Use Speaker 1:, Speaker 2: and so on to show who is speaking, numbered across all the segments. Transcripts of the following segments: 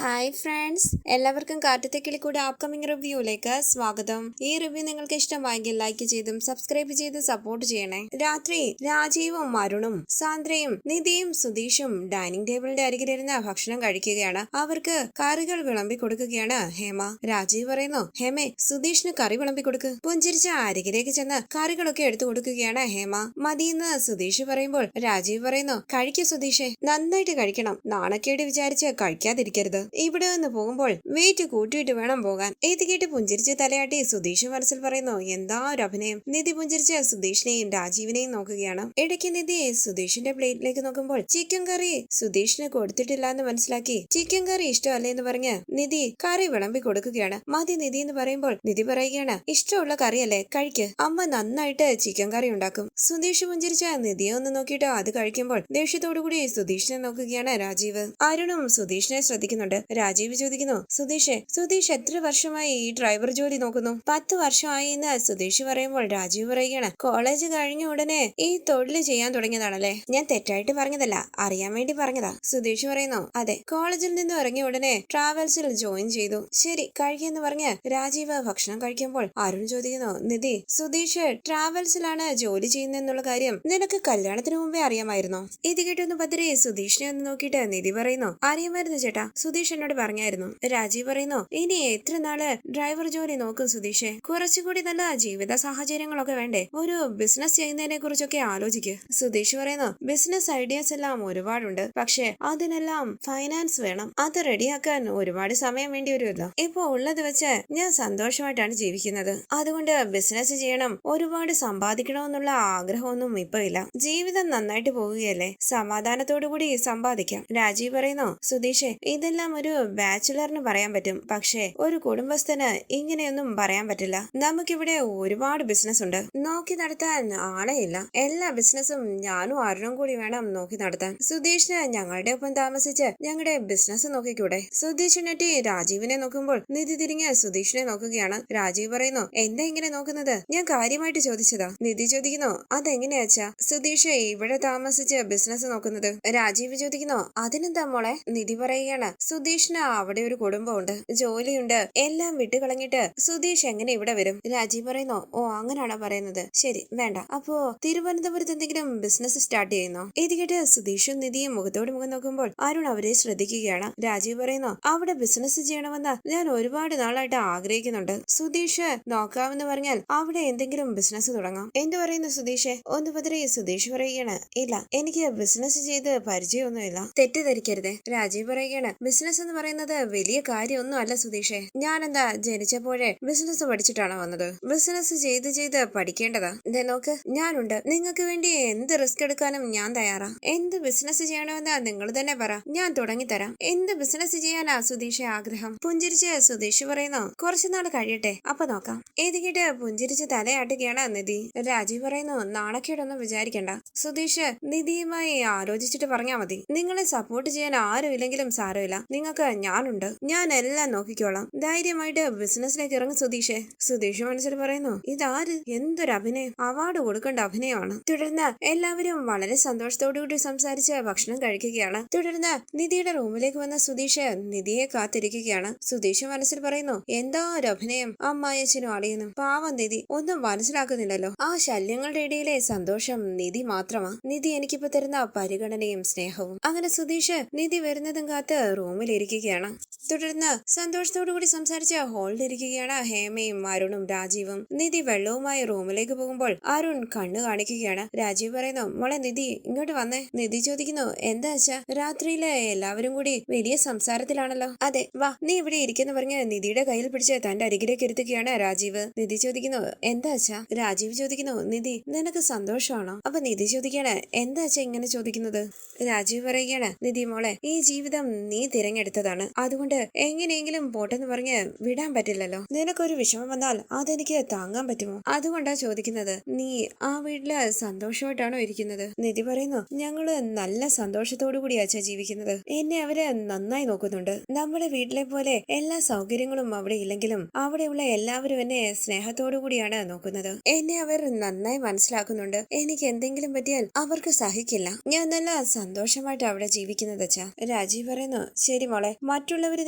Speaker 1: Hi friends, എല്ലാവർക്കും കാറ്റത്തെ കൂടെ upcoming റിവ്യൂയിലേക്ക് സ്വാഗതം. ഈ റിവ്യൂ നിങ്ങൾക്ക് ഇഷ്ടമായെങ്കിൽ ലൈക്ക് ചെയ്തും സബ്സ്ക്രൈബ് ചെയ്ത് സപ്പോർട്ട് ചെയ്യണേ. രാത്രി രാജീവും അരുണും സാന്ദ്രയും നിധിയും സുധീഷും ഡൈനിങ് ടേബിളിന്റെ അരികിലിരുന്ന് ഭക്ഷണം കഴിക്കുകയാണ്. അവർക്ക് കറികൾ വിളമ്പി കൊടുക്കുകയാണ് ഹേമ. രാജീവ് പറയുന്നു, ഹേമേ, സുധീഷിന് കറി വിളമ്പി കൊടുക്ക്. പുഞ്ചിരിച്ച അരികിലേക്ക് ചെന്ന് കറികളൊക്കെ എടുത്തു കൊടുക്കുകയാണ് ഹേമ. മതിയെന്ന് സുധീഷ് പറയുമ്പോൾ രാജീവ് പറയുന്നു, കഴിക്കൂ സുധീഷെ, നന്നായിട്ട് കഴിക്കണം. നാണക്കേട് വിചാരിച്ച് കഴിക്കാതിരിക്കരുത്. ഇവിടെ നിന്ന് പോകുമ്പോൾ വെയിറ്റ് കൂട്ടിയിട്ട് വേണം പോകാൻ. ഇത് കേട്ട് പുഞ്ചിരിച്ച് തലയാട്ടി സുധീഷ് മനസ്സിൽ പറയുന്നു, എന്താ ഒരു അഭിനയം. നിധി പുഞ്ചിരിച്ച് സുധീഷിനെയും രാജീവിനെയും നോക്കുകയാണ്. ഇടയ്ക്ക് നിധി സുധീഷിന്റെ പ്ലേറ്റിലേക്ക് നോക്കുമ്പോൾ ചിക്കൻ കറി സുധീഷിന് കൊടുത്തിട്ടില്ല എന്ന് മനസ്സിലാക്കി ചിക്കൻ കറി ഇഷ്ടമല്ലേ എന്ന് പറഞ്ഞ് നിധി കറി വിളമ്പി കൊടുക്കുകയാണ്. മതി നിധി എന്ന് പറയുമ്പോൾ നിധി പറയുകയാണ്, ഇഷ്ടമുള്ള കറിയല്ലേ, കഴിക്ക്, അമ്മ നന്നായിട്ട് ചിക്കൻ കറി ഉണ്ടാക്കും. സുധീഷ് പുഞ്ചിരിച്ച നിധിയെ ഒന്ന് നോക്കിയിട്ട് അത് കഴിക്കുമ്പോൾ ദേഷ്യത്തോടുകൂടി സുധീഷിനെ നോക്കുകയാണ് രാജീവ്. അരുണും സുധീഷിനെ ശ്രദ്ധിക്കുന്നുണ്ട്. രാജീവ് ചോദിക്കുന്നു, സുധീഷ് എത്ര വർഷമായി ഈ ഡ്രൈവർ ജോലി നോക്കുന്നു? 10 വർഷമായി എന്ന് സുധീഷ് പറയുമ്പോൾ രാജീവ് പറയുകയാണ്, കോളേജ് കഴിഞ്ഞ ഉടനെ ഈ തൊഴിൽ ചെയ്യാൻ തുടങ്ങിയതാണല്ലേ? ഞാൻ തെറ്റായിട്ട് പറഞ്ഞതല്ല, അറിയാൻ വേണ്ടി പറഞ്ഞതാ. സുധീഷ് പറയുന്നു, അതെ, കോളേജിൽ നിന്ന് ഇറങ്ങിയ ഉടനെ ട്രാവൽസിൽ ജോയിൻ ചെയ്തു. ശരി, കഴിക്കെന്ന് പറഞ്ഞ് രാജീവ് ഭക്ഷണം കഴിക്കുമ്പോൾ അരുൺ ചോദിക്കുന്നു, നിധി, സുധീഷ് ട്രാവൽസിലാണ് ജോലി ചെയ്യുന്നെന്നുള്ള കാര്യം നിനക്ക് കല്യാണത്തിന് മുമ്പേ അറിയാമായിരുന്നോ? ഇത് കേട്ടൊന്ന് പതിരെ സുധീഷിനെ ഒന്ന് നോക്കിയിട്ട് നിധി പറയുന്നു, അറിയാമായിരുന്നു ചേട്ടാ, സുധീഷ് എന്നോട് പറഞ്ഞായിരുന്നു. രാജീവ് പറയുന്നു, ഇനി എത്ര നാള് ഡ്രൈവർ ജോലി നോക്കും സുധീഷെ? കുറച്ചുകൂടി നല്ല ജീവിത സാഹചര്യങ്ങളൊക്കെ വേണ്ടേ? ഒരു ബിസിനസ് ചെയ്യുന്നതിനെ കുറിച്ചൊക്കെ ആലോചിക്ക്. സുധീഷ് പറയുന്നു, ബിസിനസ് ഐഡിയാസ് എല്ലാം ഒരുപാടുണ്ട്, പക്ഷെ അതിനെല്ലാം ഫൈനാൻസ് വേണം. അത് റെഡിയാക്കാൻ ഒരുപാട് സമയം വേണ്ടി വരുമല്ലോ. ഇപ്പൊ ഉള്ളത് വെച്ച് ഞാൻ സന്തോഷമായിട്ടാണ് ജീവിക്കുന്നത്. അതുകൊണ്ട് ബിസിനസ് ചെയ്യണം, ഒരുപാട് സമ്പാദിക്കണമെന്നുള്ള ആഗ്രഹമൊന്നും ഇപ്പൊ ഇല്ല. ജീവിതം നന്നായിട്ട് പോവുകയല്ലേ, സമാധാനത്തോടുകൂടി സമ്പാദിക്കാം. രാജീവ് പറയുന്നു, സുധീഷെ, ഇതെല്ലാം ഒരു ബാച്ചുലറിന് പറയാൻ പറ്റും, പക്ഷേ ഒരു കുടുംബസ്ഥന് ഇങ്ങനെയൊന്നും പറയാൻ പറ്റില്ല. നമുക്കിവിടെ ഒരുപാട് ബിസിനസ് ഉണ്ട്, നോക്കി നടത്താൻ ആളെയില്ല. എല്ലാ ബിസിനസ്സും ഞാനും അരുണും കൂടി വേണം നോക്കി നടത്താൻ. സുധീഷിന് ഞങ്ങളുടെ ഒപ്പം താമസിച്ച് ഞങ്ങളുടെ ബിസിനസ് നോക്കിക്കൂടെ? സുധീഷ് നെറ്റി രാജീവിനെ നോക്കുമ്പോൾ നിധി തിരിഞ്ഞ് സുധീഷിനെ നോക്കുകയാണ്. രാജീവ് പറയുന്നു, എന്താ ഇങ്ങനെ നോക്കുന്നത്? ഞാൻ കാര്യമായിട്ട് ചോദിച്ചതാ. നിധി ചോദിക്കുന്നു, അതെങ്ങനെയാച്ചാ സുധീഷ് ഇവിടെ താമസിച്ച് ബിസിനസ് നോക്കുന്നത്? രാജീവ് ചോദിക്കുന്നു, അതിനെന്താ മോളെ? നിധി പറയുകയാണ്, സുധീഷിന് അവിടെ ഒരു കുടുംബമുണ്ട്, ജോലിയുണ്ട്, എല്ലാം വിട്ടുകളഞ്ഞിട്ട് സുധീഷ് എങ്ങനെ ഇവിടെ വരും? രാജീവ് പറയുന്നു, ഓ അങ്ങനെയാണോ പറയുന്നത്? ശരി, വേണ്ട. അപ്പോ തിരുവനന്തപുരത്ത് എന്തെങ്കിലും ബിസിനസ് സ്റ്റാർട്ട് ചെയ്യുന്നോ? ഇത് കേട്ട് സുധീഷും നിധിയും മുഖത്തോട് മുഖം നോക്കുമ്പോൾ അരുൺ അവരെ ശ്രദ്ധിക്കുകയാണ്. രാജീവ് പറയുന്നു, അവിടെ ബിസിനസ് ചെയ്യണമെന്ന് ഞാൻ ഒരുപാട് നാളായിട്ട് ആഗ്രഹിക്കുന്നുണ്ട്. സുധീഷ് നോക്കാമെന്ന് പറഞ്ഞാൽ അവിടെ എന്തെങ്കിലും ബിസിനസ് തുടങ്ങാം. എന്തു പറയുന്നു സുധീഷ്? ഒന്ന് പതിരെ സുധീഷ് പറയുകയാണ്, ഇല്ല, എനിക്ക് ബിസിനസ് ചെയ്ത് പരിചയമൊന്നുമില്ല. തെറ്റിദ്ധരിക്കരുതേ. രാജീവ് പറയുകയാണ്, ബിസിനസ് എന്ന് പറയുന്നത് വലിയ കാര്യമൊന്നും അല്ല സുധീഷേ. ഞാനെന്താ ജനിച്ചപ്പോഴേ ബിസിനസ് പഠിച്ചിട്ടാണോ വന്നത്? ബിസിനസ് ചെയ്ത് പഠിക്കേണ്ടതാ. നോക്ക്, ഞാനുണ്ട്, നിങ്ങൾക്ക് വേണ്ടി എന്ത് റിസ്ക് എടുക്കാനും ഞാൻ തയ്യാറാ. എന്ത് ബിസിനസ് ചെയ്യണമെന്ന് നിങ്ങൾ തന്നെ പറ, ഞാൻ തുടങ്ങിത്തരാം. എന്ത് ബിസിനസ് ചെയ്യാനാ സുധീഷെ ആഗ്രഹം? പുഞ്ചിരിച്ച് സുധീഷ് പറയുന്നു, കുറച്ചുനാൾ കഴിയട്ടെ, അപ്പൊ നോക്കാം. ഇത് കേട്ട് പുഞ്ചിരിച്ച് തലയാട്ടുകയാണ് നിധി. രാജീവ് പറയുന്നു, നാണക്കേടൊന്നും വിചാരിക്കണ്ട സുധീഷ്, നിധിയുമായി ആലോചിച്ചിട്ട് പറഞ്ഞാ മതി. നിങ്ങളെ സപ്പോർട്ട് ചെയ്യാൻ ആരും ഇല്ലെങ്കിലും സാരമില്ല, നിങ്ങൾക്ക് ഞാനുണ്ട്, ഞാൻ എല്ലാം നോക്കിക്കോളാം. ധൈര്യമായിട്ട് ബിസിനസ്സിലേക്ക് ഇറങ്ങും സുധീഷെ. സുധീഷ് മനസ്സിൽ പറയുന്നു, ഇതാര്, എന്തൊരു അഭിനയം, അവാർഡ് കൊടുക്കേണ്ട അഭിനയമാണ്. തുടർന്ന് എല്ലാവരും വളരെ സന്തോഷത്തോടുകൂടി സംസാരിച്ച് ഭക്ഷണം കഴിക്കുകയാണ്. തുടർന്ന് നിധിയുടെ റൂമിലേക്ക് വന്ന സുധീഷ് നിധിയെ കാത്തിരിക്കുകയാണ്. സുധീഷ് മനസ്സിൽ പറയുന്നു, എന്താ ഒരു അഭിനയം, അമ്മായച്ചനും അളിയനും. പാവം നിധി ഒന്നും മനസ്സിലാക്കുന്നില്ലല്ലോ. ആ ശല്യങ്ങളുടെ ഇടയിലെ സന്തോഷം നിധി മാത്രമാ. നിധി എനിക്കിപ്പോ തരുന്ന പരിഗണനയും സ്നേഹവും. അങ്ങനെ സുധീഷ് നിധി വരുന്നതും കാത്ത് റൂമിലിരിക്കുകയാണ്. തുടർന്ന് സന്തോഷത്തോടുകൂടി സംസാരിച്ച് ഹോളിലിരിക്കുകയാണ് ഹേമയും അരുണും രാജീവും. നിധി വെള്ളവുമായി റൂമിലേക്ക് പോകുമ്പോൾ അരുൺ കണ്ണു കാണിക്കുകയാണ്. രാജീവ് പറയുന്നു, മോളെ നിധി, ഇങ്ങോട്ട് വന്നേ. നിധി ചോദിക്കുന്നു, എന്താ അച്ഛാ, രാത്രിയില് എല്ലാവരും കൂടി വലിയ സംസാരത്തിലാണല്ലോ? അതെ, വാ, നീ ഇവിടെ ഇരിക്കുന്നു പറഞ്ഞ് നിധിയുടെ കയ്യിൽ പിടിച്ച് തന്റെ അരികിലേക്ക് ഇരുത്തുകയാണ് രാജീവ്. നിധി ചോദിക്കുന്നു, എന്താ അച്ഛാ? രാജീവ് ചോദിക്കുന്നു, നിധി, നിനക്ക് സന്തോഷമാണോ? അപ്പൊ നിധി ചോദിക്കാണ്, എന്താ അച്ഛാ ഇങ്ങനെ ചോദിക്കുന്നത്? രാജീവ് പറയുകയാണ്, നിധി മോളെ, ഈ ജീവിതം നീ തിരഞ്ഞെടുത്തതാണ്, അതുകൊണ്ട് എങ്ങനെയെങ്കിലും പോട്ടെന്ന് പറഞ്ഞ് വിടാൻ പറ്റില്ലല്ലോ. നിനക്കൊരു വിഷമം വന്നാൽ അതെനിക്ക് താങ്ങാൻ പറ്റുമോ? അതുകൊണ്ടാ ചോദിക്കുന്നത്. നീ ആ വീട്ടില് സന്തോഷമായിട്ടാണോ ഇരിക്കുന്നത്? നിധി പറയുന്നു, ഞങ്ങള് നല്ല സന്തോഷത്തോടു കൂടിയാച്ചാ ജീവിക്കുന്നത്. എന്നെ അവര് നന്നായി നോക്കുന്നുണ്ട്. നമ്മുടെ വീട്ടിലെ പോലെ എല്ലാ സൗകര്യങ്ങളും അവിടെ ഇല്ലെങ്കിലും അവിടെയുള്ള എല്ലാവരും എന്നെ സ്നേഹത്തോടു കൂടിയാണ് നോക്കുന്നത്. എന്നെ അവർ നന്നായി മനസ്സിലാക്കുന്നുണ്ട്. എനിക്ക് എന്തെങ്കിലും പറ്റിയാൽ അവർക്ക് സഹിക്കില്ല. ഞാൻ നല്ല സന്തോഷമായിട്ട് അവിടെ ജീവിക്കുന്നത് അച്ഛാ. രാജീവ് പറയുന്നു, ശരി മോളെ, മറ്റുള്ളവര്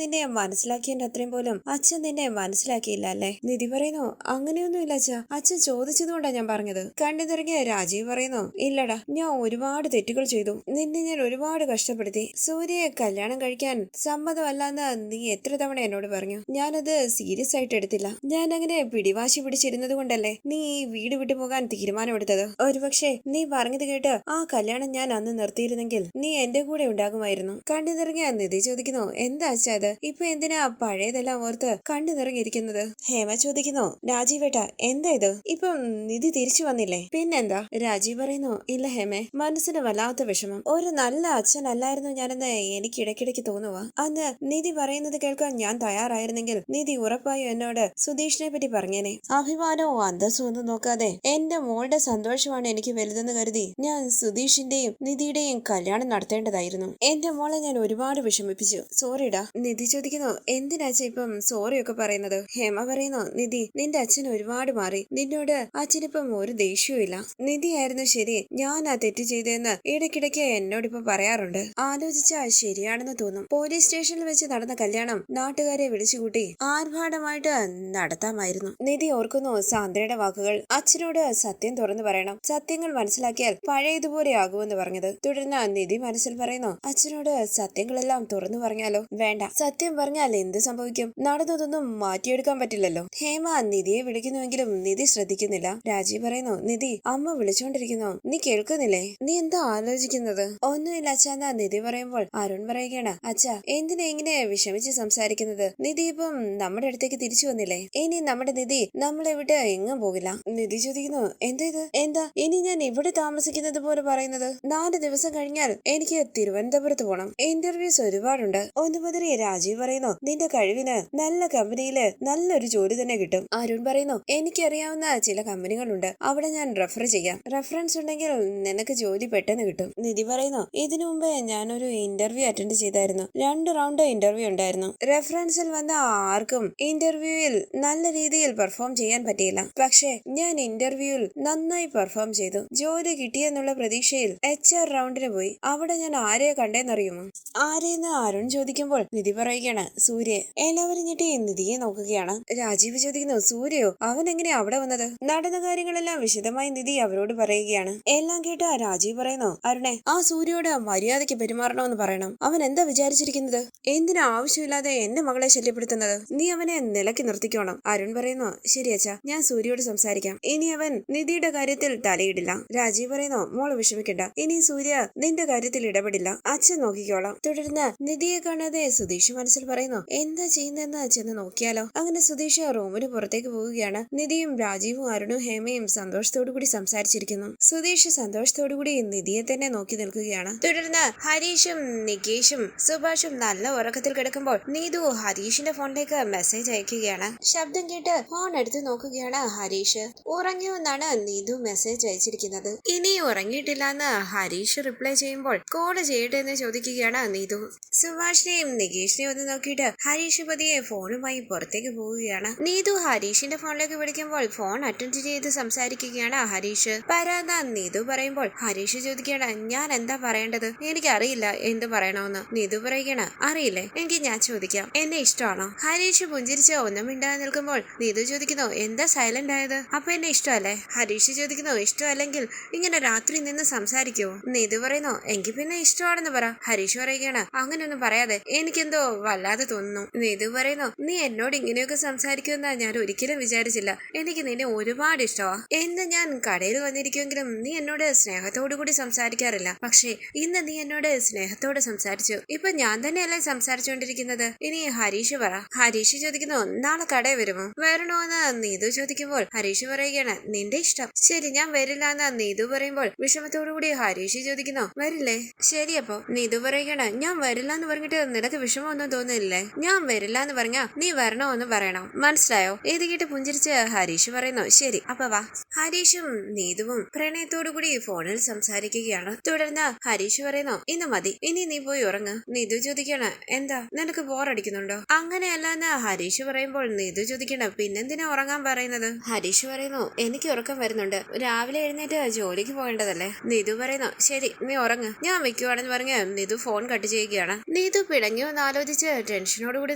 Speaker 1: നിന്നെ മനസ്സിലാക്കിയതിന്റെ അത്രയും പോലും അച്ഛൻ നിന്നെ മനസ്സിലാക്കിയില്ല അല്ലേ? നിധി പറയുന്നു, അങ്ങനെയൊന്നുമില്ല അച്ഛാ, അച്ഛൻ ചോദിച്ചതുകൊണ്ടാ ഞാൻ പറഞ്ഞത്. കണ്ണു നിറങ്ങിയ രാജീവ് പറയുന്നു, ഇല്ലടാ, ഞാൻ ഒരുപാട് തെറ്റുകൾ ചെയ്തു, നിന്നെ ഞാൻ ഒരുപാട് കഷ്ടപ്പെടുത്തി. സൂര്യയെ കല്യാണം കഴിക്കാൻ സമ്മതമല്ലെന്ന് നീ എത്ര തവണ എന്നോട് പറഞ്ഞു. ഞാനത് സീരിയസ് ആയിട്ട് എടുത്തില്ല. ഞാൻ അങ്ങനെ പിടിവാശി പിടിച്ചിരുന്നത് കൊണ്ടല്ലേ നീ ഈ വീട് വിട്ടു പോകാൻ തീരുമാനമെടുത്തത്. ഒരുപക്ഷെ നീ പറഞ്ഞത് കേട്ട് ആ കല്യാണം ഞാൻ അന്ന് നിർത്തിയിരുന്നെങ്കിൽ നീ എന്റെ കൂടെ ഉണ്ടാകുമായിരുന്നു. കണ്ണു നിറങ്ങിയ നിധി ചോദിക്കുന്നു, എന്താ അച്ഛാ അത്? ഇപ്പൊ എന്തിനാ പഴയതെല്ലാം ഓർത്ത് കണ്ണു നിറങ്ങിയിരിക്കുന്നത്? ഹേമ ചോദിക്കുന്നു, രാജീവേട്ട എന്താ ഇത്? ഇപ്പം നിധി തിരിച്ചു വന്നില്ലേ? പിന്നെന്താ? രാജീവ് പറയുന്നു, ഇല്ല ഹേമേ, മനസ്സിന് വല്ലാത്ത വിഷമം. ഒരു നല്ല അച്ഛനല്ലായിരുന്നു ഞാനെന്ന് എനിക്ക് ഇടയ്ക്കിടയ്ക്ക് തോന്നുക. അന്ന് നിധി പറയുന്നത് കേൾക്കാൻ ഞാൻ തയ്യാറായിരുന്നെങ്കിൽ നിധി ഉറപ്പായും എന്നോട് സുധീഷിനെ പറ്റി പറഞ്ഞേനെ. അഭിമാനവും അന്തസ്സും ഒന്നും നോക്കാതെ എന്റെ മോളുടെ സന്തോഷമാണ് എനിക്ക് വലുതെന്ന് കരുതി ഞാൻ സുധീഷിന്റെയും നിധിയുടെയും കല്യാണം നടത്തേണ്ടതായിരുന്നു. എന്റെ മോളെ ഞാൻ ഒരുപാട് വിഷമിപ്പിച്ചു. സോറിടാ. നിധി ചോദിക്കുന്നു, എന്തിനാച്ച ഇപ്പം സോറിയൊക്കെ പറയുന്നത്? ഹേമ പറയുന്നു, നിധി, നിന്റെ അച്ഛൻ ഒരുപാട് മാറി. നിന്നോട് അച്ഛനിപ്പം ഒരു ദേഷ്യവും ഇല്ല. നിധിയായിരുന്നു ശരി, ഞാൻ ആ തെറ്റ് ചെയ്തതെന്ന് ഇടയ്ക്കിടയ്ക്ക് എന്നോടിപ്പോ പറയാറുണ്ട്. ആലോചിച്ചാ ശരിയാണെന്ന് തോന്നും. പോലീസ് സ്റ്റേഷനിൽ വെച്ച് നടന്ന കല്യാണം നാട്ടുകാരെ വിളിച്ചുകൂട്ടി ആർഭാടമായിട്ട് നടത്താമായിരുന്നു. നിധി ഓർക്കുന്നു സാന്ദ്രയുടെ വാക്കുകൾ. അച്ഛനോട് സത്യം തുറന്നു പറയണം, സത്യങ്ങൾ മനസ്സിലാക്കിയാൽ പഴയതുപോലെ ആകുമെന്ന് പറഞ്ഞത്. തുടർന്ന് നിധി മനസ്സിൽ പറയുന്നു, അച്ഛനോട് സത്യങ്ങളെല്ലാം തുറന്നു പറഞ്ഞാലോ? വേണ്ട, സത്യം പറഞ്ഞാൽ എന്ത് സംഭവിക്കും? നടന്നതൊന്നും മാറ്റിയെടുക്കാൻ പറ്റില്ലല്ലോ. ഹേമ നിധിയെ വിളിക്കുന്നുവെങ്കിലും നിധി ശ്രദ്ധിക്കുന്നില്ല. രാജീവ് പറയുന്നു, നിധി, അമ്മ വിളിച്ചോണ്ടിരിക്കുന്നു, നീ കേൾക്കുന്നില്ലേ? നീ എന്താ ആലോചിക്കുന്നത്? ഒന്നുമില്ല അച്ഛാ. നിധി പറയുമ്പോൾ അരുൺ പറയുകയാണ്, അച്ഛാ, എന്തിനാ ഇങ്ങനെ വിഷമിച്ച് സംസാരിക്കുന്നത്? നിധി ഇപ്പം നമ്മുടെ അടുത്തേക്ക് തിരിച്ചു വന്നില്ലേ? ഇനി നമ്മുടെ നിധി നമ്മളെ വിട്ട് എങ്ങും പോകില്ല. നിധി ചോദിക്കുന്നു, എന്താ ഇത്? എന്താ ഇനി ഞാൻ ഇവിടെ താമസിക്കുന്നത് പോലെ പറയുന്നത്? 4 ദിവസം കഴിഞ്ഞാൽ എനിക്ക് തിരുവനന്തപുരത്ത് പോണം. ഇന്റർവ്യൂസ് ഒരുപാടുണ്ട്. ഒന്ന് മുതലേ രാജീവ് പറയുന്നു, നിന്റെ കഴിവിന് നല്ല കമ്പനിയില് നല്ലൊരു ജോലി തന്നെ കിട്ടും. അരുൺ പറയുന്നു, എനിക്കറിയാവുന്ന ചില കമ്പനികളുണ്ട്, അവിടെ ഞാൻ റെഫർ ചെയ്യാം. റെഫറൻസ് ഉണ്ടെങ്കിൽ നിനക്ക് ജോലി പെട്ടെന്ന് കിട്ടും. നിധി പറയുന്നു, ഇതിനു മുമ്പ് ഞാനൊരു ഇന്റർവ്യൂ അറ്റൻഡ് ചെയ്തായിരുന്നു. 2 റൗണ്ട് ഇന്റർവ്യൂ ഉണ്ടായിരുന്നു. റെഫറൻസിൽ വന്ന ആർക്കും ഇന്റർവ്യൂവിൽ നല്ല രീതിയിൽ പെർഫോം ചെയ്യാൻ പറ്റിയില്ല. പക്ഷേ ഞാൻ ഇന്റർവ്യൂവിൽ നന്നായി പെർഫോം ചെയ്തു. ജോലി കിട്ടിയെന്നുള്ള പ്രതീക്ഷയിൽ HR റൗണ്ടിന് പോയി. അവിടെ ഞാൻ ആരെയെ കണ്ടേന്നറിയുമോ? ആരെയെന്ന് അരുൺ ചോദിക്കുമ്പോൾ നിധി പറയുകയാണ്, സൂര്യ. എല്ലാവരും ഞെട്ടി നിധിയെ നോക്കുകയാണ്. രാജീവ് ചോദിക്കുന്നു, സൂര്യയോ? അവൻ എങ്ങനെയാ അവിടെ വന്നത്? നടന്ന കാര്യങ്ങളെല്ലാം വിശദമായി നിധി അവരോട് പറയുകയാണ്. എല്ലാം കേട്ട രാജീവ് പറയുന്നു, അരുണെ, ആ സൂര്യയോട് മര്യാദയ്ക്ക് പെരുമാറണമെന്ന് പറയണം. അവൻ എന്താ വിചാരിച്ചിരിക്കുന്നത്? എന്തിനാ ആവശ്യമില്ലാതെ എന്റെ മകളെ ശല്യപ്പെടുത്തുന്നത്? നീ അവനെ നിലയ്ക്ക് നിർത്തിക്കോണം. അരുൺ പറയുന്നു, ശരി അച്ഛാ, ഞാൻ സൂര്യയോട് സംസാരിക്കാം. ഇനി അവൻ നിധിയുടെ കാര്യത്തിൽ തലയിടില്ല. രാജീവ് പറയുന്നു, മോള് വിഷമിക്കണ്ട, ഇനി സൂര്യ നിന്റെ കാര്യത്തിൽ ഇടപെടില്ല, അച്ഛൻ നോക്കിക്കോളാം. തുടർന്ന് നിധിയെ കാണാതെ സുധീഷ് മനസ്സിൽ പറയുന്നു, എന്താ ചെയ്യുന്നതെന്ന് ചെന്ന് നോക്കിയാലോ? അങ്ങനെ സുധീഷ് റൂമിന് പുറത്തേക്ക് പോവുകയാണ്. നിധിയും രാജീവും അരുണും ഹേമയും സന്തോഷത്തോടു കൂടി സംസാരിച്ചിരിക്കുന്നു. സുധീഷ് സന്തോഷത്തോടു കൂടി നിധിയെ തന്നെ നോക്കി നിൽക്കുകയാണ്. തുടർന്ന് ഹരീഷും നികേഷും സുഭാഷും നല്ല ഉറക്കത്തിൽ കിടക്കുമ്പോൾ നീതു ഹരീഷിന്റെ ഫോണിലേക്ക് മെസ്സേജ് അയക്കുകയാണ്. ശബ്ദം കേട്ട് ഫോൺ എടുത്ത് നോക്കുകയാണ് ഹരീഷ്. ഉറങ്ങിയോ എന്നാണ് നീതു മെസ്സേജ് അയച്ചിരിക്കുന്നത്. ഇനി ഉറങ്ങിയിട്ടില്ല എന്ന് ഹരീഷ് റിപ്ലൈ ചെയ്യുമ്പോൾ കോള് ചെയ്യട്ടെ എന്ന് ചോദിക്കുകയാണ് നീതു. സുഭാഷിനെയും നികേഷിനെയും ഒന്ന് നോക്കിയിട്ട് ഹരീഷ് പതിയെ ഫോണുമായി പുറത്തേക്ക് പോവുകയാണ്. നീതു ഹരീഷിന്റെ ഫോണിലേക്ക് വിളിക്കുമ്പോൾ ഫോൺ അറ്റൻഡ് ചെയ്ത് സംസാരിക്കുകയാണ് ഹരീഷ്. പരാത നീതു പറയുമ്പോൾ ഹരീഷ് ചോദിക്കുകയാണ്, ഞാൻ എന്താ പറയേണ്ടത്? എനിക്കറിയില്ല എന്ത് പറയണമെന്ന്. നീതു പറയുകയാണ്, അറിയില്ലേ? എങ്കിൽ ഞാൻ ചോദിക്കാം, എന്നെ ഇഷ്ടമാണോ? ഹരീഷ് പുഞ്ചിരിച്ച് ഒന്നും മിണ്ടാതെ നിൽക്കുമ്പോൾ നീതു ചോദിക്കുന്നു, എന്താ സൈലന്റ് ആയത്? അപ്പൊ എന്നെ ഇഷ്ടമല്ലേ? ഹരീഷ് ചോദിക്കുന്നു, ഇഷ്ടമല്ലെങ്കിൽ ഇങ്ങനെ രാത്രി നിന്ന് സംസാരിക്കുവോ? നീതു പറയുന്നു, എങ്കിൽ പിന്നെ ഇഷ്ടമാണെന്ന് പറ. ഹരീഷ് പറയുകയാണ്, അങ്ങനെയൊന്നും പറയാതെ, എനിക്കെന്തോ വല്ലാതെ തോന്നുന്നു. നീതു പറയുന്നു, നീ എന്നോട് ഇങ്ങനെയൊക്കെ സംസാരിക്കുമെന്ന് ഞാൻ ഒരിക്കലും വിചാരിച്ചില്ല. എനിക്ക് നിന്നെ ഒരുപാട് ഇഷ്ടമാ. എന്ന് ഞാൻ കടയിൽ വന്നിരിക്കുമെങ്കിലും നീ എന്നോട് സ്നേഹത്തോടു കൂടി സംസാരിക്കാറില്ല. പക്ഷേ ഇന്ന് നീ എന്നോട് സ്നേഹത്തോടെ സംസാരിച്ചു. ഇപ്പൊ ഞാൻ തന്നെയല്ലേ സംസാരിച്ചുകൊണ്ടിരിക്കുന്നത്? ഇനി ഹരീഷ് പറ. ഹരീഷ് ചോദിക്കുന്നു, നാളെ കടയിൽ വരുമോ? വരണോ എന്ന് നീതു ചോദിക്കുമ്പോൾ ഹരീഷ് പറയുകയാണ്, നിന്റെ ഇഷ്ടം. ശരി, ഞാൻ വരില്ല എന്ന് നീതു പറയുമ്പോൾ വിഷമത്തോടു കൂടി ഹരീഷ് ചോദിക്കുന്നു, വരില്ലേ? ശരി അപ്പൊ. നീതു പറയുകയാണ്, ഞാൻ വരില്ല എന്ന് പറഞ്ഞിട്ട് നിനക്ക് വിഷമമൊന്നും തോന്നുന്നില്ലേ? ഞാൻ വരില്ല എന്ന് പറഞ്ഞാ നീ വരണോ എന്ന് പറയണം, മനസ്സിലായോ? ഇത് കേട്ട് പുഞ്ചിരിച്ച് ഹരീഷ് പറയുന്നു, ശരി അപ്പൊ വാ. ഹരീഷും നീതുവും പ്രണയത്തോടു കൂടി ഫോണിൽ സംസാരിക്കുകയാണ്. തുടർന്ന് ഹരീഷ് പറയുന്നു, ഇന്ന് മതി, ഇനി നീ പോയി ഉറങ്ങ്. നീതു ചോദിക്കണം, എന്താ നിനക്ക് ബോറടിക്കുന്നുണ്ടോ? അങ്ങനെയല്ലെന്ന് ഹരീഷ് പറയുമ്പോൾ നീതു ചോദിക്കണം, പിന്നെന്തിനാ ഉറങ്ങാൻ പറയുന്നത്? ഹരീഷ് പറയുന്നു, എനിക്ക് ഉറക്കം വരുന്നുണ്ട്, രാവിലെ എഴുന്നേറ്റ് ജോലിക്ക് പോകേണ്ടതല്ലേ. നീതു പറയുന്നു, ശരി നീ ഉറങ്ങ്, ഞാൻ വെക്കുവാണെന്ന് പറഞ്ഞ് നീതു ഫോൺ കട്ട് ചെയ്യുകയാണ്. നീ നീതു പിടങ്ങിയോ എന്ന് ആലോചിച്ച് ടെൻഷനോടുകൂടി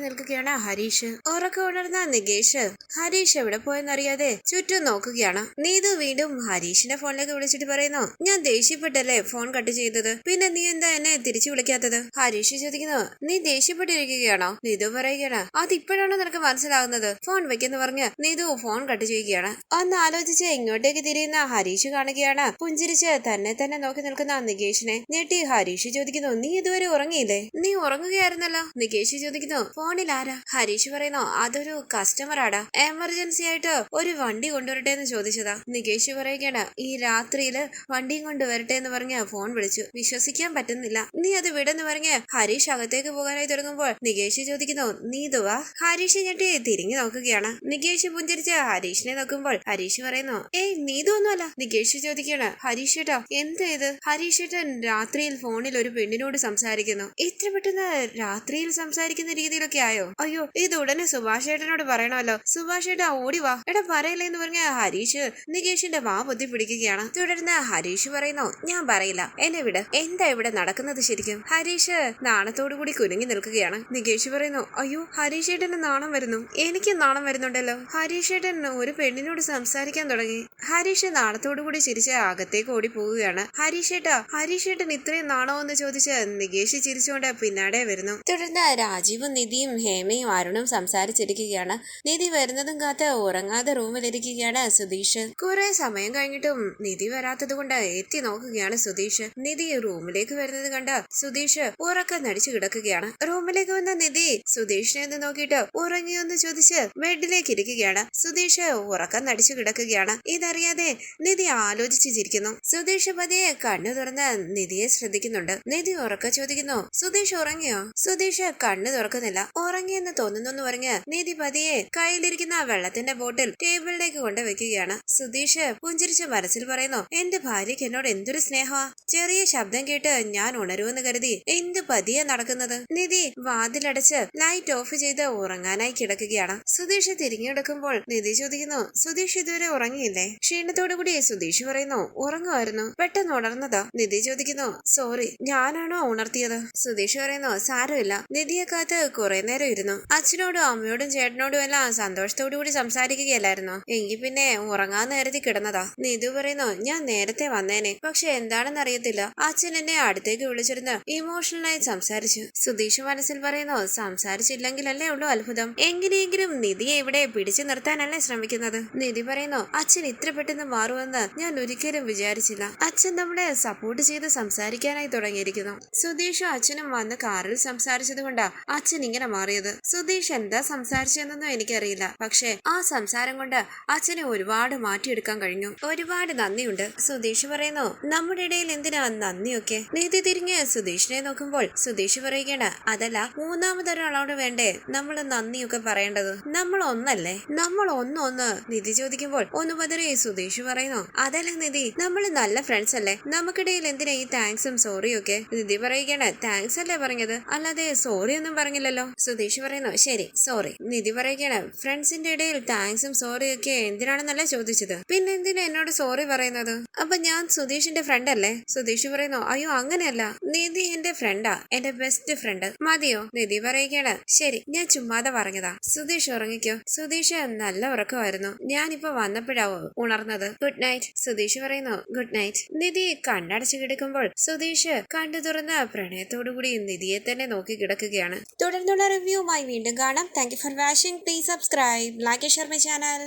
Speaker 1: നിൽക്കുകയാണ് ഹരീഷ്. ഉറക്കം ഉണർന്ന നികേഷ് ഹരീഷ് എവിടെ പോയെന്നറിയാതെ ചുറ്റും നോക്കുകയാണ്. നീതു വീണ്ടും ഹരീഷിന്റെ ഫോണിലേക്ക് വിളിച്ചിട്ട് പറയുന്നു, ഞാൻ ദേഷ്യപ്പെട്ടല്ലേ ഫോൺ കട്ട് ചെയ്തത്, പിന്നെ നീ എന്താ എന്നെ തിരിച്ചു വിളിക്കാത്തത്? ഹരീഷ് ചോദിക്കുന്നു, നീ ദേഷ്യപ്പെട്ടിരിക്കുകയാണോ? നീതു പറയുകയാണ്, അതിപ്പോഴാണ് നിനക്ക് മനസ്സിലാകുന്നത്. ഫോൺ വെക്കെന്ന് പറഞ്ഞ് നീതു ഫോൺ കട്ട് ചെയ്യുകയാണ്. ഒന്ന് ആലോചിച്ച് ഇങ്ങോട്ടേക്ക് തിരിയുന്ന ഹരീഷ് കാണുകയാണ് പുഞ്ചിരിച്ച് തന്നെ നോക്കി നിൽക്കുന്ന നികേഷിനെ. ഞെട്ടി ഹരീഷ് ചോദിക്കുന്നു, നീ ഇതുവരെ ഉറങ്ങിയില്ലേ? നീ ഉറങ്ങുകയായിരുന്നല്ലോ. നികേഷ് ചോദിക്കുന്നു, ഫോണിൽ ആരാ? ഹരീഷ് പറയുന്നു, അതൊരു കസ്റ്റമർ ആടാ, എമർജൻസി ആയിട്ട് ഒരു വണ്ടി കൊണ്ടുവരട്ടെ എന്ന് ചോദിച്ചതാ. നികേഷ് പറയുകയാണ്, ഈ രാത്രിയില് വണ്ടിയും കൊണ്ടുവരട്ടെ എന്ന് പറഞ്ഞ് ഫോൺ വിളിച്ചു. വിശ്വസിക്കാൻ പറ്റുന്നില്ല. നീ അത് വിടെന്ന് പറഞ്ഞ് ഹരീഷ് അകത്തേക്ക് പോകാനായി തുടങ്ങുമ്പോൾ നികേഷ് ചോദിക്കുന്നു, നീതുവാ? ഹരീഷ് ഞെട്ടി തിരിഞ്ഞു നോക്കുകയാണ്. നികേഷ് പുഞ്ചിരിച്ച് ഹരീഷിനെ നോക്കുമ്പോൾ ഹരീഷ് പറയുന്നു, ഏയ് നീതു ഒന്നുമല്ല. നികേഷ് ചോദിക്കുകയാണ്, ഹരീഷ് ഏട്ടാ എന്താ ഇത്? ഹരീഷ് ഏട്ടൻ രാത്രിയിൽ ഫോണിൽ ഒരു പെണ്ണിനോട് സംസാരിക്കുന്നു. ഇത്ര പെട്ടെന്ന് രാത്രിയിൽ സംസാരിക്കുന്ന രീതിയിലൊക്കെ ആയോ? അയ്യോ, ഇത് ഉടനെ സുഭാഷ് ഏട്ടനോട് പറയണമല്ലോ. സുഭാഷ് ഏട്ടാ ഓടി വാ. എടാ പറയില്ല എന്ന് പറഞ്ഞ ഹരീഷ് നികേഷിന്റെ വാ പൊത്തി പിടിക്കുകയാണ്. തുടർന്ന് ഹരീഷ് പറയുന്നു, ഞാൻ പറയില്ല, എന്നെ വിട്. എന്താ ഇവിടെ നടക്കുന്നത് ശരിക്കും? ഹരീഷ് നാണത്തോടുകൂടി കുലുങ്ങി നിൽക്കുകയാണ്. നികേഷ് പറയുന്നു, അയ്യോ ഹരീഷ് ഏട്ടന് നാണം വരുന്നു. എനിക്ക് നാണം വരുന്നുണ്ടല്ലോ. ഹരീഷ് ഏട്ടൻ ഒരു പെണ്ണിനോട് സംസാരിക്കാൻ തുടങ്ങി. ഹരീഷ് നാണത്തോടുകൂടി ചിരിച്ച് അകത്തേക്ക് ഓടി പോവുകയാണ്. ഹരീഷ് ഏട്ടൻ ഇത്രയും നാണോ എന്ന് ചോദിച്ച് നികേഷ് ചിരിച്ചുകൊണ്ട് പിന്നാടെ വരുന്നു. തുടർന്ന് രാജീവും നിധിയും ഹേമയും അരുണും സംസാരിച്ചിരിക്കുകയാണ്. നിധി വരുന്നതും കാത്ത് ഉറങ്ങാതെ റൂമിലിരിക്കുകയാണ് സുധീഷ്. കുറെ സമയം കഴിഞ്ഞിട്ടും നിധി വരാത്തത് കൊണ്ട് എത്തി നോക്കുകയാണ് സുധീഷ്. നിധി റൂമിലേക്ക് വരുന്നത് കണ്ട് സുധീഷ് ഉറക്കം നടിച്ചു കിടക്കുകയാണ്. റൂമിലേക്ക് വന്ന നിധി സുധീഷിനെ ഒന്ന് നോക്കിയിട്ട് ഉറങ്ങിയോന്ന് ചോദിച്ച് ബെഡിലേക്ക് ഇരിക്കുകയാണ്. സുധീഷ് ഉറക്കം നടിച്ചു കിടക്കുകയാണ്. ഇതറിയാതെ നിധി ആലോചിച്ച് ചിരിക്കുന്നു. സുധീഷ് പതിയെ കണ്ണു തുറന്ന് നിധിയെ ശ്രദ്ധിക്കുന്നുണ്ട്. നിധി ഉറക്കം ചോദിക്കുന്നു, സുധീഷ് ഉറങ്ങിയോ? സുധീഷ് കണ്ണു തുറക്കുന്നില്ല. ഉറങ്ങിയെന്ന് തോന്നുന്നു പറഞ്ഞ് നിധി പതിയെ കയ്യിലിരിക്കുന്ന വെള്ളത്തിന്റെ ബോട്ടിൽ ടേബിളിലേക്ക് കൊണ്ട് വെക്കുകയാണ്. സുധീഷ് പുഞ്ചിരിച്ച് മനസ്സിൽ പറയുന്നു, എന്റെ ഭാര്യയ്ക്ക് എന്നോട് എന്തൊരു സ്നേഹമാ. ചെറിയ ശബ്ദം കേട്ട് ഞാൻ ഉണരുമെന്ന് കരുതി എന്ത് പതിയെ നടക്കുന്നത്. നിധി വാതിലടച്ച് ലൈറ്റ് ഓഫ് ചെയ്ത് ഉറങ്ങാനായി കിടക്കുകയാണ്. സുധീഷ് തിരിഞ്ഞെടുക്കുമ്പോൾ നിധി ചോദിക്കുന്നു, സുധീഷ് ഇതുവരെ ഉറങ്ങിയില്ലേ? ക്ഷീണത്തോടുകൂടി സുധീഷ് പറയുന്നു, ഉറങ്ങുമായിരുന്നു, പെട്ടെന്ന് ഉണർന്നതാ. നിധി ചോദിക്കുന്നു, സോറി ഞാനാണോ ഉണർത്തിയത്? സുധീഷ് പറയുന്നു, സാരമില്ല. നിധിയെ കാത്ത് കുറെ നേരം ഇരുന്നു. അച്ഛനോടും അമ്മയോടും ചേട്ടനോടും എല്ലാം സന്തോഷത്തോടുകൂടി സംസാരിക്കുകയല്ലായിരുന്നു. എങ്കിൽ പിന്നെ ഉറങ്ങാൻ നേരത്തെ കിടന്നതാ. നിധു പറയുന്നു, ഞാൻ നേരത്തെ വന്നേനെ, പക്ഷെ എന്താണെന്ന് അറിയത്തില്ല. അച്ഛൻ എന്നെ അടുത്തേക്ക് വിളിച്ചിരുന്ന് ഇമോഷണലായി സംസാരിച്ചു. സുധീഷ് മനസ്സിൽ പറയുന്നു, സംസാരിച്ചില്ലെങ്കിലല്ലേ ഉള്ളൂ അത്ഭുതം. എങ്ങനെയെങ്കിലും നിധിയെ ഇവിടെ പിടിച്ചു നിർത്താനല്ലേ ശ്രമിക്കുന്നത്. നിധി പറയുന്നു, അച്ഛൻ ഇത്ര പെട്ടെന്ന് മാറുമെന്ന് ഞാൻ ഒരിക്കലും വിചാരിച്ചില്ല. അച്ഛൻ നമ്മളെ സപ്പോർട്ട് ചെയ്ത് സംസാരിക്കാനായി തുടങ്ങിയിരിക്കുന്നു. സുധീഷും അച്ഛനും വന്ന് കാറിൽ സംസാരിച്ചത് കൊണ്ടാ അച്ഛൻ ഇങ്ങനെ മാറിയത്. സുധീഷ് എന്താ സംസാരിച്ചതെന്നൊന്നും എനിക്കറിയില്ല, പക്ഷെ ആ സംസാരം കൊണ്ട് അച്ഛനെ ഒരുപാട് മാറ്റിയെടുക്കാൻ കഴിഞ്ഞു. ഒരുപാട് നന്ദിയുണ്ട്. സുധീഷ് പറയുന്നു, നമ്മുടെ ഇടയിൽ എന്തിനാ നന്ദിയൊക്കെ? നീതി തിരിഞ്ഞ് സുധീഷിനെ നോക്കുമ്പോൾ സുധീഷ് പറയുകയാണ്, അതല്ല മൂന്നാമതൊരാളോട് വേണ്ടേ നമ്മൾ നന്ദിയൊക്കെ പറയേണ്ടത്? നമ്മൾ ഒന്നല്ലേ? നമ്മൾ ഒന്ന് നിധി ചോദിക്കുമ്പോൾ ഒന്ന് പതറി സുധീഷ് പറയുന്നു, അതല്ല നിധി, നമ്മൾ നല്ല ഫ്രണ്ട്സ് അല്ലേ? നമുക്കിടയിൽ എന്തിനാ ഈ താങ്ക്സും സോറിയും ഒക്കെ? നിധി പറയുകയാണ്, താങ്ക്സ് അല്ലേ പറഞ്ഞത്, അല്ലാതെ സോറി ഒന്നും പറഞ്ഞില്ലല്ലോ. സുധീഷ് പറയുന്നു, ശരി സോറി. നിധി പറയുകയാണ്, ഫ്രണ്ട്സിന്റെ ഇടയിൽ താങ്ക്സും സോറിയും ഒക്കെ എന്തിനാണെന്നല്ല ചോദിച്ചത്, പിന്നെ എന്തിനാ എന്നോട് സോറി പറയുന്നത്? അപ്പൊ ഞാൻ സുധീഷിന്റെ ഫ്രണ്ട് അല്ലേ? സുധീഷ് പറയുന്നു, അയ്യോ അങ്ങനെയല്ല, നിധി എന്റെ ഫ്രണ്ടാ, എന്റെ ബെസ്റ്റ് ഫ്രണ്ട്. മതിയോ? നിധി പറയുകയാണ്, ശരി ഞാൻ ചുമ്മാതെ പറഞ്ഞതാ. സുധീഷ് ഉറങ്ങിക്കോ. സുധീഷ് നല്ല ഉറക്കമായിരുന്നു, ഞാനിപ്പോ വന്നപ്പോഴാവോ ഉണർന്നത്. Good night. സുധീഷ് പറയുന്നു, ഗുഡ് നൈറ്റ്. നിധി കണ്ണടച്ചു കിടക്കുമ്പോൾ സുധീഷ് കണ്ടു തുറന്ന് പ്രണയത്തോടുകൂടി നിധിയെ തന്നെ നോക്കി കിടക്കുകയാണ്. തുടർന്നുള്ള റിവ്യൂവുമായി വീണ്ടും കാണാം. Thank you for watching. Please subscribe, like, share my channel.